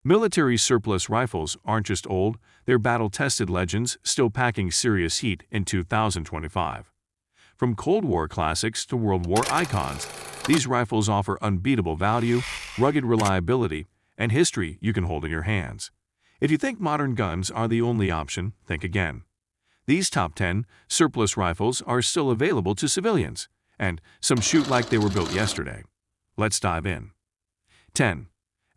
Military surplus rifles aren't just old, they're battle-tested legends still packing serious heat in 2025. From Cold War classics to World War icons, these rifles offer unbeatable value, rugged reliability, and history you can hold in your hands. If you think modern guns are the only option, think again. These top 10 surplus rifles are still available to civilians, and some shoot like they were built yesterday. Let's dive in. 10.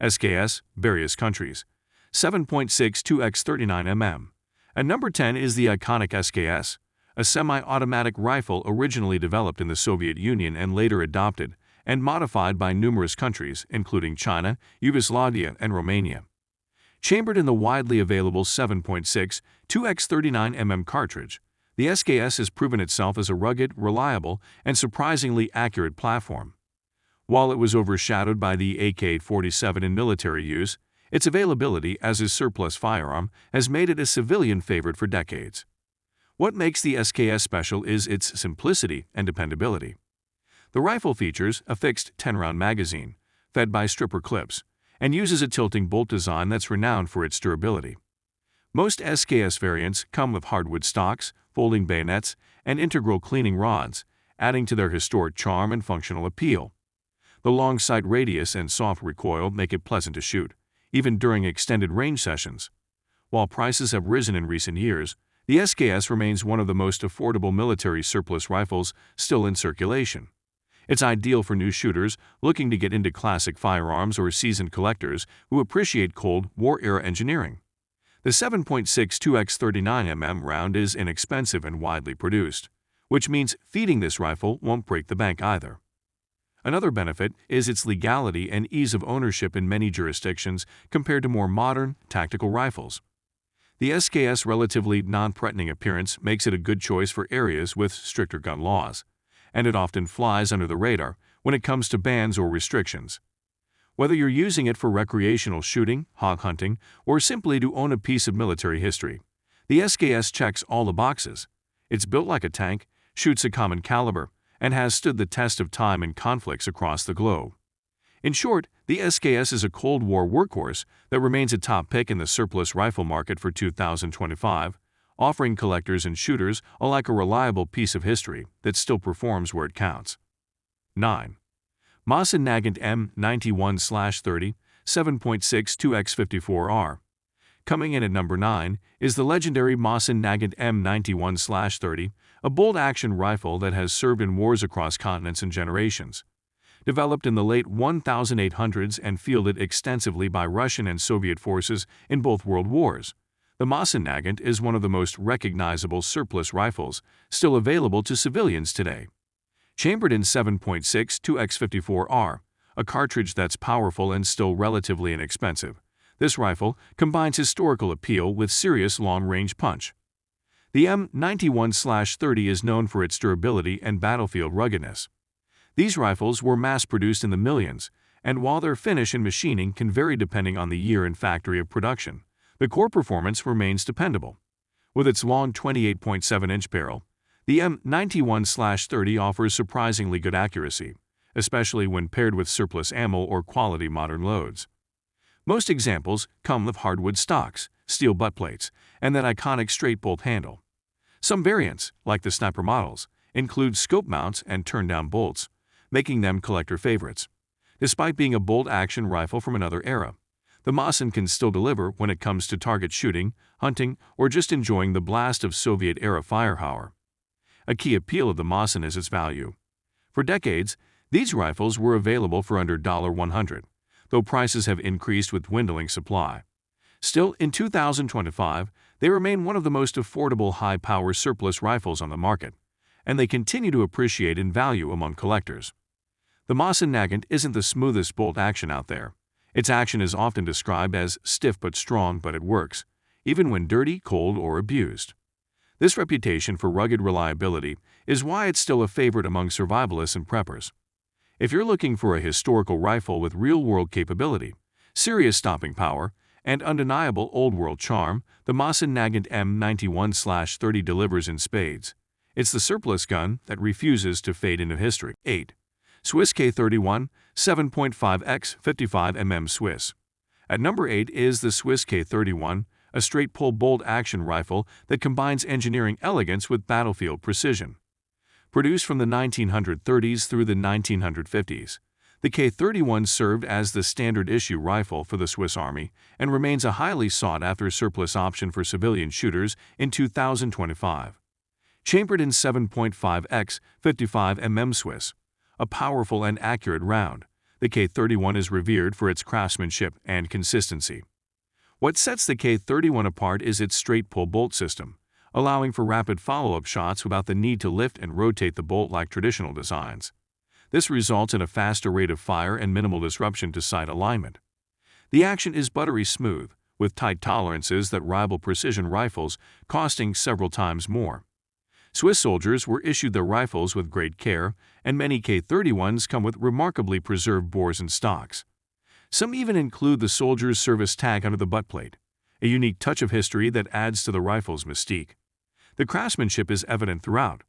SKS, various countries. 7.62x 39mm. At number 10 is the iconic SKS, a semi-automatic rifle originally developed in the Soviet Union and later adopted and modified by numerous countries, including China, Yugoslavia, and Romania. Chambered in the widely available 7.62x 39mm cartridge, the SKS has proven itself as a rugged, reliable, and surprisingly accurate platform. While it was overshadowed by the AK-47 in military use, its availability as a surplus firearm has made it a civilian favorite for decades. What makes the SKS special is its simplicity and dependability. The rifle features a fixed 10-round magazine, fed by stripper clips, and uses a tilting bolt design that's renowned for its durability. Most SKS variants come with hardwood stocks, folding bayonets, and integral cleaning rods, adding to their historic charm and functional appeal. The long sight radius and soft recoil make it pleasant to shoot, even during extended range sessions. While prices have risen in recent years, the SKS remains one of the most affordable military surplus rifles still in circulation. It's ideal for new shooters looking to get into classic firearms or seasoned collectors who appreciate Cold War-era engineering. The 7.62x 39mm round is inexpensive and widely produced, which means feeding this rifle won't break the bank either. Another benefit is its legality and ease of ownership in many jurisdictions compared to more modern, tactical rifles. The SKS' relatively non-threatening appearance makes it a good choice for areas with stricter gun laws, and it often flies under the radar when it comes to bans or restrictions. Whether you're using it for recreational shooting, hog hunting, or simply to own a piece of military history, the SKS checks all the boxes. It's built like a tank, shoots a common caliber, and has stood the test of time in conflicts across the globe. In short, the SKS is a Cold War workhorse that remains a top pick in the surplus rifle market for 2025, offering collectors and shooters alike a reliable piece of history that still performs where it counts. 9. Mosin Nagant M91/30 7.62x54R. Coming in at number 9 is the legendary Mosin Nagant M91/30, a bolt-action rifle that has served in wars across continents and generations. Developed in the late 1800s and fielded extensively by Russian and Soviet forces in both world wars, the Mosin Nagant is one of the most recognizable surplus rifles still available to civilians today. Chambered in 7.62x54R, a cartridge that's powerful and still relatively inexpensive, this rifle combines historical appeal with serious long-range punch. The M91/30 is known for its durability and battlefield ruggedness. These rifles were mass-produced in the millions, and while their finish and machining can vary depending on the year and factory of production, the core performance remains dependable. With its long 28.7-inch barrel, the M91/30 offers surprisingly good accuracy, especially when paired with surplus ammo or quality modern loads. Most examples come with hardwood stocks, steel butt plates, and that iconic straight bolt handle. Some variants, like the sniper models, include scope mounts and turn-down bolts, making them collector favorites. Despite being a bolt-action rifle from another era, the Mosin can still deliver when it comes to target shooting, hunting, or just enjoying the blast of Soviet-era firepower. A key appeal of the Mosin is its value. For decades, these rifles were available for under $100, though prices have increased with dwindling supply. Still, in 2025, they remain one of the most affordable high-power surplus rifles on the market, and they continue to appreciate in value among collectors. The Mosin Nagant isn't the smoothest bolt action out there. Its action is often described as stiff but strong, but it works, even when dirty, cold, or abused. This reputation for rugged reliability is why it's still a favorite among survivalists and preppers. If you're looking for a historical rifle with real-world capability, serious stopping power, and undeniable old-world charm, the Mosin Nagant M91/30 delivers in spades. It's the surplus gun that refuses to fade into history. 8. Swiss K31 7.5x 55mm Swiss. At number 8 is the Swiss K31, a straight-pull bolt-action rifle that combines engineering elegance with battlefield precision. Produced from the 1930s through the 1950s, the K31 served as the standard-issue rifle for the Swiss Army and remains a highly sought-after surplus option for civilian shooters in 2025. Chambered in 7.5x 55 mm Swiss, a powerful and accurate round, the K31 is revered for its craftsmanship and consistency. What sets the K31 apart is its straight-pull bolt system, allowing for rapid follow-up shots without the need to lift and rotate the bolt like traditional designs. This results in a faster rate of fire and minimal disruption to sight alignment. The action is buttery smooth, with tight tolerances that rival precision rifles, costing several times more. Swiss soldiers were issued their rifles with great care, and many K31s come with remarkably preserved bores and stocks. Some even include the soldier's service tag under the buttplate, a unique touch of history that adds to the rifle's mystique. The craftsmanship is evident throughout.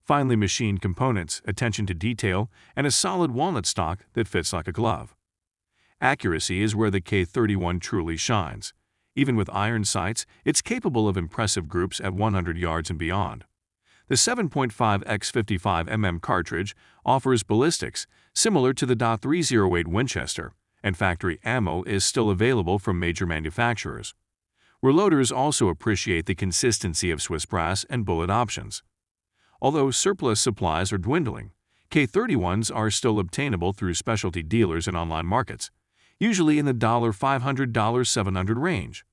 Finely machined components, attention to detail, and a solid walnut stock that fits like a glove. Accuracy is where the K31 truly shines. Even with iron sights, it's capable of impressive groups at 100 yards and beyond. The 7.5x 55 mm cartridge offers ballistics similar to the .308 Winchester, and factory ammo is still available from major manufacturers. Reloaders also appreciate the consistency of Swiss brass and bullet options. Although surplus supplies are dwindling, K31s are still obtainable through specialty dealers and online markets, usually in the $500 to $700 range.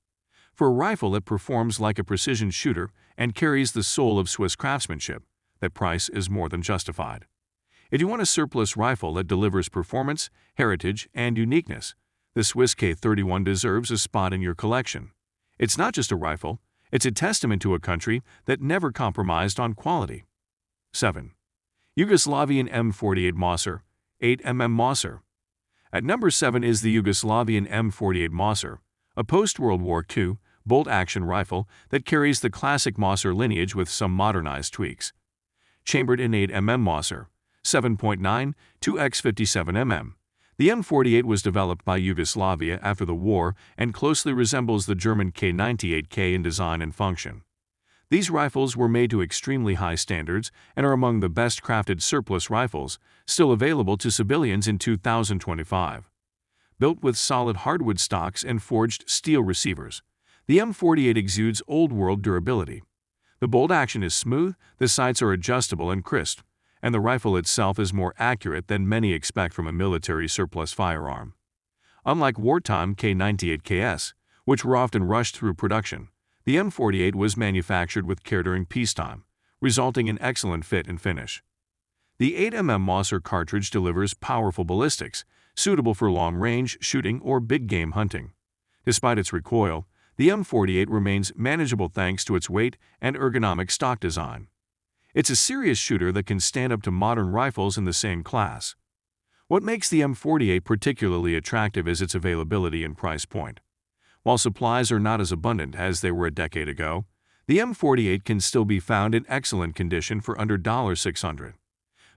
For a rifle that performs like a precision shooter and carries the soul of Swiss craftsmanship, that price is more than justified. If you want a surplus rifle that delivers performance, heritage, and uniqueness, the Swiss K31 deserves a spot in your collection. It's not just a rifle, it's a testament to a country that never compromised on quality. 7. Yugoslavian M48 Mauser, 8 mm Mauser. At number 7 is the Yugoslavian M48 Mauser, a post-World War II bolt-action rifle that carries the classic Mauser lineage with some modernized tweaks. Chambered in 8 mm Mauser, 7.9 2x 57 mm, the M48 was developed by Yugoslavia after the war and closely resembles the German K98K in design and function. These rifles were made to extremely high standards and are among the best crafted surplus rifles still available to civilians in 2025. Built with solid hardwood stocks and forged steel receivers, the M48 exudes old-world durability. The bolt action is smooth, the sights are adjustable and crisp, and the rifle itself is more accurate than many expect from a military surplus firearm. Unlike wartime K98KS, which were often rushed through production, the M48 was manufactured with care during peacetime, resulting in excellent fit and finish. The 8 mm Mauser cartridge delivers powerful ballistics, suitable for long-range shooting or big-game hunting. Despite its recoil, the M48 remains manageable thanks to its weight and ergonomic stock design. It's a serious shooter that can stand up to modern rifles in the same class. What makes the M48 particularly attractive is its availability and price point. While supplies are not as abundant as they were a decade ago, the M48 can still be found in excellent condition for under $600.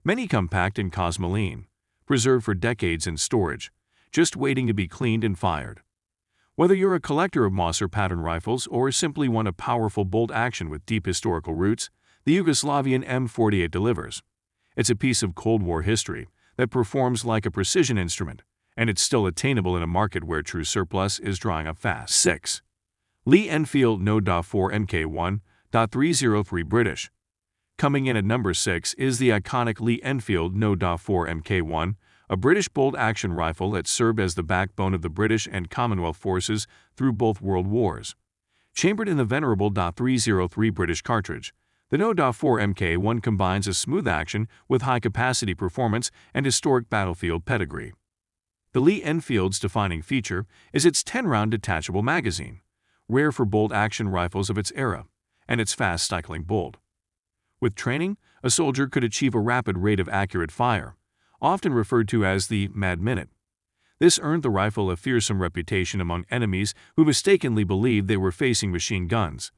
Many come packed in cosmoline, preserved for decades in storage, just waiting to be cleaned and fired. Whether you're a collector of Mauser pattern rifles or simply want a powerful bolt action with deep historical roots, the Yugoslavian M48 delivers. It's a piece of Cold War history that performs like a precision instrument, and it's still attainable in a market where true surplus is drying up fast. 6. Lee Enfield No. 4 Mk1.303 British. Coming in at number 6 is the iconic Lee Enfield No. 4 Mk1, a British bolt-action rifle that served as the backbone of the British and Commonwealth forces through both World Wars. Chambered in the venerable .303 British cartridge, the No. 4 Mk1 combines a smooth action with high-capacity performance and historic battlefield pedigree. The Lee Enfield's defining feature is its 10-round detachable magazine, rare for bolt-action rifles of its era, and its fast cycling bolt. With training, a soldier could achieve a rapid rate of accurate fire, often referred to as the Mad Minute. This earned the rifle a fearsome reputation among enemies who mistakenly believed they were facing machine guns.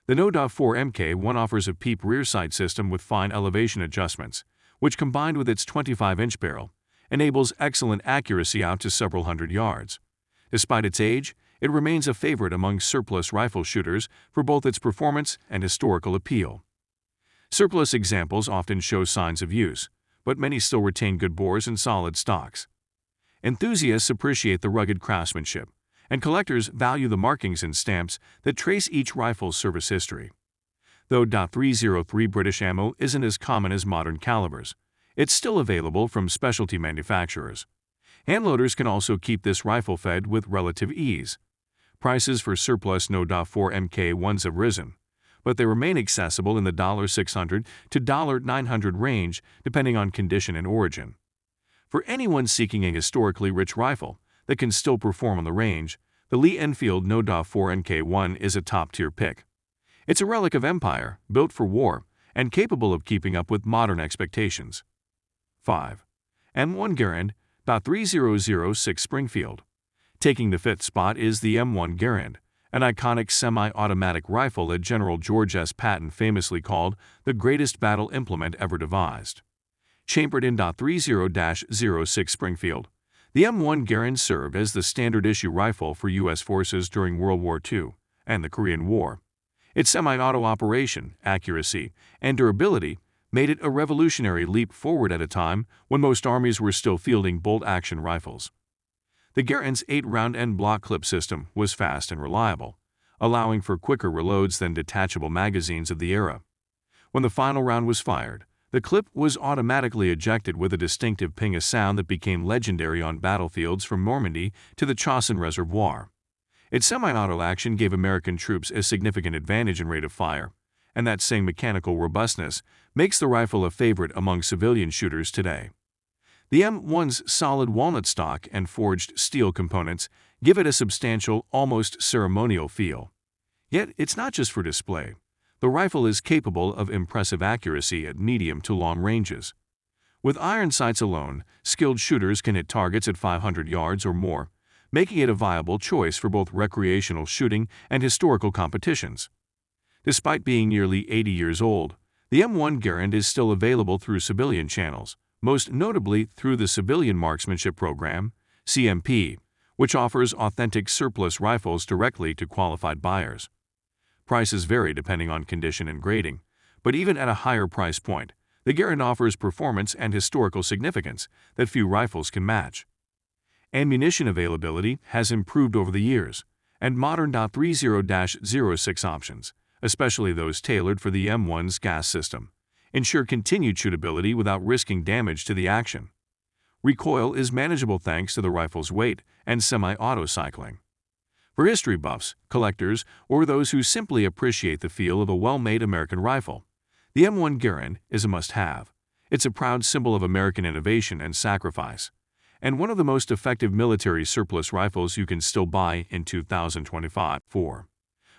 The No. 4 Mk1 offers a peep rear sight system with fine elevation adjustments, which combined with its 25-inch barrel, enables excellent accuracy out to several hundred yards. Despite its age, it remains a favorite among surplus rifle shooters for both its performance and historical appeal. Surplus examples often show signs of use, but many still retain good bores and solid stocks. Enthusiasts appreciate the rugged craftsmanship, and collectors value the markings and stamps that trace each rifle's service history. Though .303 British ammo isn't as common as modern calibers, it's still available from specialty manufacturers. Handloaders can also keep this rifle fed with relative ease. Prices for surplus .4 Mk1s have risen, but they remain accessible in the $600 to $900 range depending on condition and origin. For anyone seeking a historically rich rifle that can still perform on the range, the Lee Enfield .4 Mk1 is a top-tier pick. It's a relic of empire, built for war, and capable of keeping up with modern expectations. 5. M1 Garand .3006 Springfield. Taking the 5th spot is the M1 Garand, an iconic semi-automatic rifle that General George S. Patton famously called the greatest battle implement ever devised. Chambered in .30-06 Springfield, the M1 Garand served as the standard-issue rifle for U.S. forces during World War II and the Korean War. Its semi-auto operation, accuracy, and durability made it a revolutionary leap forward at a time when most armies were still fielding bolt-action rifles. The Garand's 8-round end block clip system was fast and reliable, allowing for quicker reloads than detachable magazines of the era. When the final round was fired, the clip was automatically ejected with a distinctive ping, a sound that became legendary on battlefields from Normandy to the Chausson Reservoir. Its semi-auto action gave American troops a significant advantage in rate of fire, and that same mechanical robustness makes the rifle a favorite among civilian shooters today. The M1's solid walnut stock and forged steel components give it a substantial, almost ceremonial feel. Yet it's not just for display. The rifle is capable of impressive accuracy at medium to long ranges. With iron sights alone, skilled shooters can hit targets at 500 yards or more, making it a viable choice for both recreational shooting and historical competitions. Despite being nearly 80 years old, the M1 Garand is still available through civilian channels, most notably through the Civilian Marksmanship Program, CMP, which offers authentic surplus rifles directly to qualified buyers. Prices vary depending on condition and grading, but even at a higher price point, the Garand offers performance and historical significance that few rifles can match. Ammunition availability has improved over the years, and modern .30-06 options, especially those tailored for the M1's gas system, ensure continued shootability without risking damage to the action. Recoil is manageable thanks to the rifle's weight and semi-auto cycling. For history buffs, collectors, or those who simply appreciate the feel of a well-made American rifle, the M1 Garand is a must-have. It's a proud symbol of American innovation and sacrifice, and one of the most effective military surplus rifles you can still buy in 2025. 4.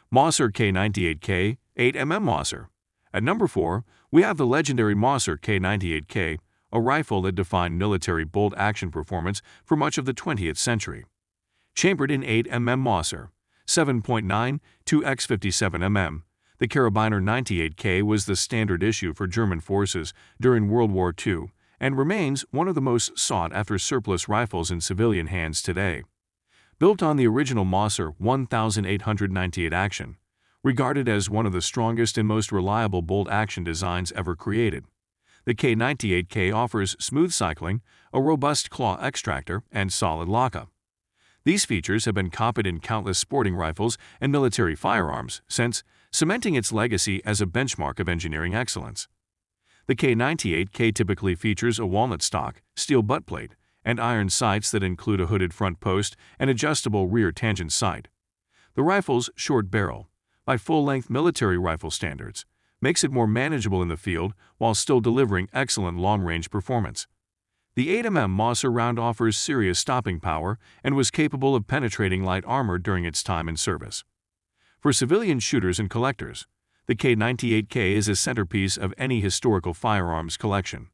Mauser K98K 8mm Mauser. At number 4, we have the legendary Mauser K98K, a rifle that defined military bolt-action performance for much of the 20th century. Chambered in 8mm Mauser, 7.9 2x57mm, the Karabiner 98K was the standard issue for German forces during World War II and remains one of the most sought-after surplus rifles in civilian hands today. Built on the original Mauser 1898 action, regarded as one of the strongest and most reliable bolt-action designs ever created, the K98K offers smooth cycling, a robust claw extractor, and solid lockup. These features have been copied in countless sporting rifles and military firearms since, cementing its legacy as a benchmark of engineering excellence. The K98K typically features a walnut stock, steel butt plate, and iron sights that include a hooded front post and adjustable rear tangent sight. The rifle's short barrel, by full-length military rifle standards, makes it more manageable in the field while still delivering excellent long-range performance. The 8mm Mauser round offers serious stopping power and was capable of penetrating light armor during its time in service. For civilian shooters and collectors, the K98K is a centerpiece of any historical firearms collection.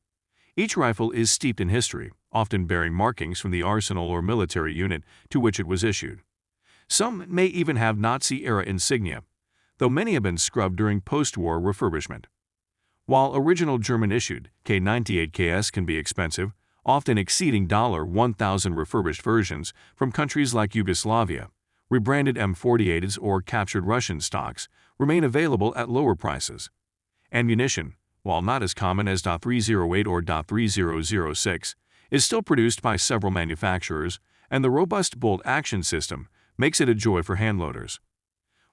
Each rifle is steeped in history, often bearing markings from the arsenal or military unit to which it was issued. Some may even have Nazi-era insignia, though many have been scrubbed during post-war refurbishment. While original German-issued K98KS can be expensive, often exceeding $1,000. Refurbished versions from countries like Yugoslavia, rebranded M48s or captured Russian stocks, remain available at lower prices. Ammunition, while not as common as .308 or .3006, is still produced by several manufacturers, and the robust bolt-action system makes it a joy for handloaders.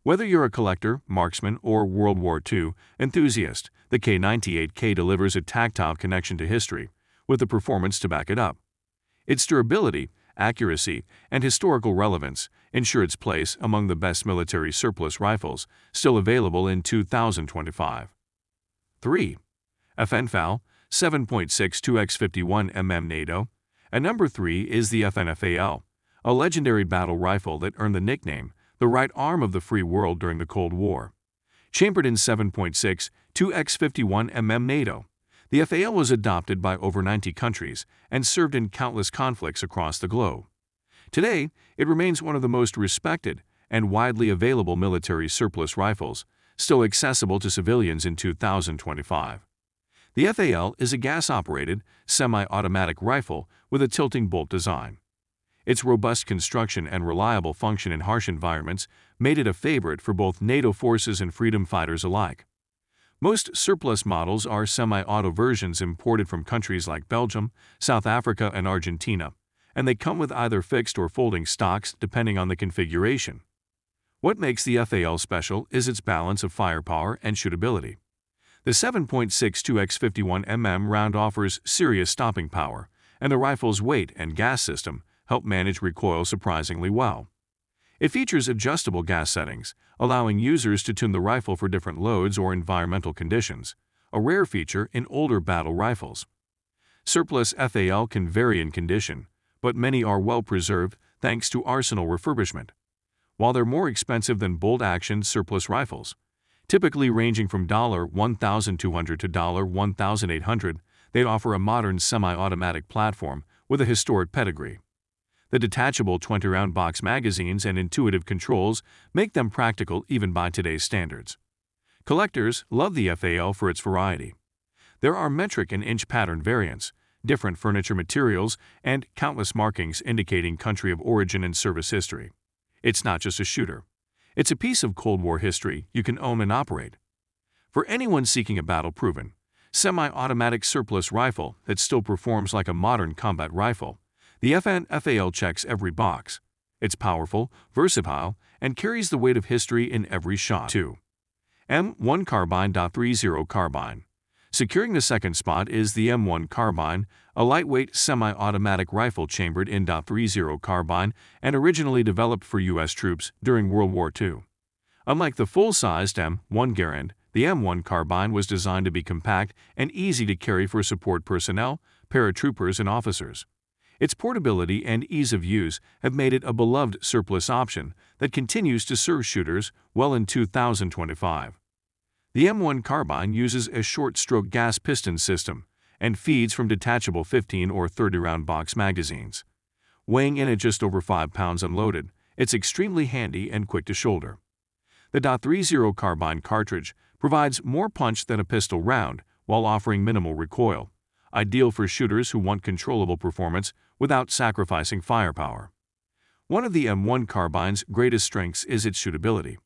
Whether you're a collector, marksman, or World War II enthusiast, the K98K delivers a tactile connection to history, with the performance to back it up. Its durability, accuracy, and historical relevance ensure its place among the best military surplus rifles still available in 2025. 3. FNFAL 7.62x51 mm NATO. At number 3 is the FNFAL, a legendary battle rifle that earned the nickname the right arm of the free world during the Cold War. Chambered in 7.62x51 mm NATO, the FAL was adopted by over 90 countries and served in countless conflicts across the globe. Today, it remains one of the most respected and widely available military surplus rifles, still accessible to civilians in 2025. The FAL is a gas-operated, semi-automatic rifle with a tilting bolt design. Its robust construction and reliable function in harsh environments made it a favorite for both NATO forces and freedom fighters alike. Most surplus models are semi-auto versions imported from countries like Belgium, South Africa, and Argentina, and they come with either fixed or folding stocks depending on the configuration. What makes the FAL special is its balance of firepower and shootability. The 7.62x51 mm round offers serious stopping power, and the rifle's weight and gas system help manage recoil surprisingly well. It features adjustable gas settings, allowing users to tune the rifle for different loads or environmental conditions, a rare feature in older battle rifles. Surplus FAL can vary in condition, but many are well preserved thanks to arsenal refurbishment. While they're more expensive than bolt-action surplus rifles, typically ranging from $1,200 to $1,800, they offer a modern semi-automatic platform with a historic pedigree. The detachable 20-round box magazines and intuitive controls make them practical even by today's standards. Collectors love the FAL for its variety. There are metric and inch pattern variants, different furniture materials, and countless markings indicating country of origin and service history. It's not just a shooter. It's a piece of Cold War history you can own and operate. For anyone seeking a battle-proven, semi-automatic surplus rifle that still performs like a modern combat rifle, the FAL checks every box. It's powerful, versatile, and carries the weight of history in every shot. 2. M1 Carbine .30 Carbine. Securing the second spot is the M1 Carbine, a lightweight semi-automatic rifle chambered in .30 carbine and originally developed for U.S. troops during World War II. Unlike the full-sized M1 Garand, the M1 Carbine was designed to be compact and easy to carry for support personnel, paratroopers, and officers. Its portability and ease of use have made it a beloved surplus option that continues to serve shooters well in 2025. The M1 Carbine uses a short-stroke gas piston system and feeds from detachable 15 or 30-round box magazines. Weighing in at just over 5 pounds unloaded, it's extremely handy and quick to shoulder. The .30 Carbine cartridge provides more punch than a pistol round while offering minimal recoil, ideal for shooters who want controllable performance without sacrificing firepower. One of the M1 Carbine's greatest strengths is its shootability.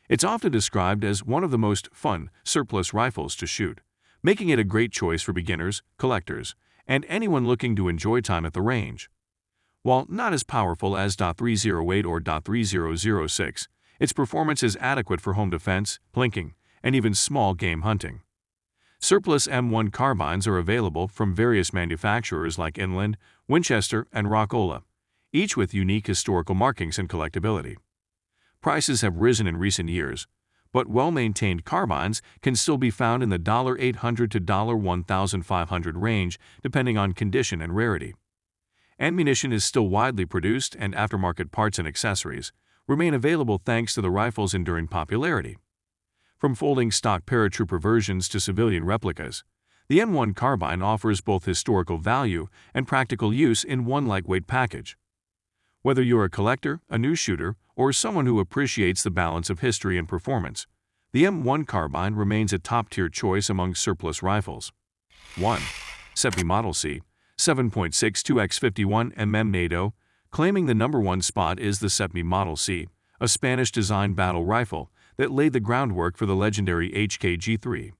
It's often described as one of the most fun surplus rifles to shoot, making it a great choice for beginners, collectors, and anyone looking to enjoy time at the range. While not as powerful as .308 or .3006, its performance is adequate for home defense, plinking, and even small game hunting. Surplus M1 carbines are available from various manufacturers like Inland, Winchester, and Rockola, each with unique historical markings and collectability. Prices have risen in recent years, but well-maintained carbines can still be found in the $800 to $1,500 range depending on condition and rarity. Ammunition is still widely produced and aftermarket parts and accessories remain available thanks to the rifle's enduring popularity. From folding stock paratrooper versions to civilian replicas, the M1 carbine offers both historical value and practical use in one lightweight package. Whether you're a collector, a new shooter, or someone who appreciates the balance of history and performance, the M1 carbine remains a top-tier choice among surplus rifles. 1. SEPI Model C 7.6 2x51mm NATO, claiming the #1 spot is the Setmi Model C, a Spanish-designed battle rifle that laid the groundwork for the legendary HK-G3.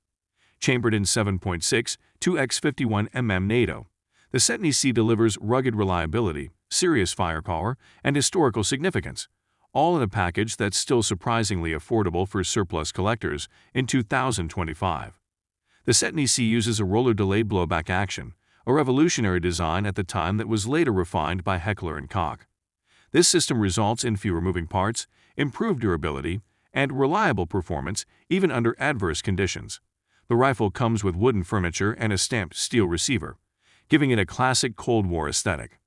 Chambered in 7.6 2x51mm NATO, the Setmi C delivers rugged reliability, serious firepower, and historical significance, all in a package that's still surprisingly affordable for surplus collectors in 2025. The Setmi C uses a roller-delayed blowback action, a revolutionary design at the time that was later refined by Heckler & Koch. This system results in fewer moving parts, improved durability, and reliable performance even under adverse conditions. The rifle comes with wooden furniture and a stamped steel receiver, giving it a classic Cold War aesthetic.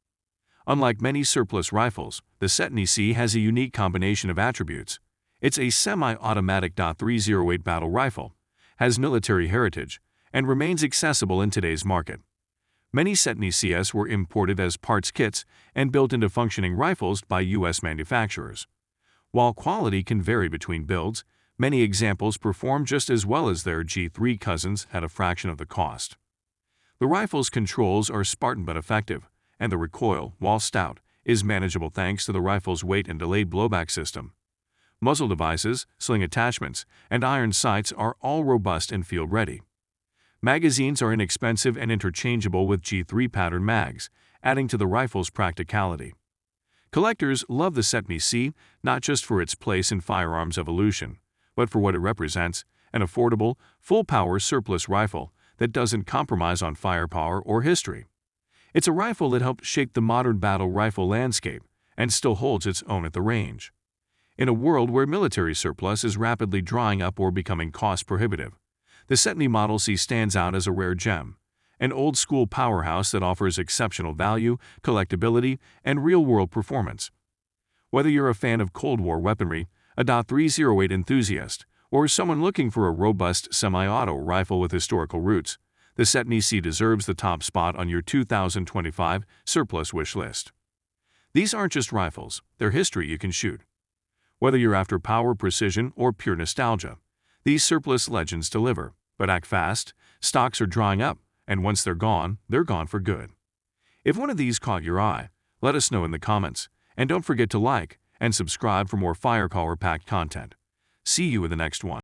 Unlike many surplus rifles, the Setmi C has a unique combination of attributes. It's a semi-automatic .308 battle rifle, has military heritage, and remains accessible in today's market. Many Setmi CS were imported as parts kits and built into functioning rifles by U.S. manufacturers. While quality can vary between builds, many examples perform just as well as their G3 cousins at a fraction of the cost. The rifle's controls are Spartan but effective, and the recoil, while stout, is manageable thanks to the rifle's weight and delayed blowback system. Muzzle devices, sling attachments, and iron sights are all robust and field-ready. Magazines are inexpensive and interchangeable with G3 pattern mags, adding to the rifle's practicality. Collectors love the Setmi C not just for its place in firearms evolution, but for what it represents, an affordable, full-power surplus rifle that doesn't compromise on firepower or history. It's a rifle that helped shape the modern battle rifle landscape and still holds its own at the range. In a world where military surplus is rapidly drying up or becoming cost-prohibitive, the Setmi Model C stands out as a rare gem, an old-school powerhouse that offers exceptional value, collectability, and real-world performance. Whether you're a fan of Cold War weaponry, a .308 enthusiast, or someone looking for a robust semi-auto rifle with historical roots, the Setmi C deserves the top spot on your 2025 surplus wish list. These aren't just rifles, they're history you can shoot. Whether you're after power, precision, or pure nostalgia, these surplus legends deliver, but act fast, stocks are drying up, and once they're gone for good. If one of these caught your eye, let us know in the comments, and don't forget to like and subscribe for more firepower-packed content. See you in the next one.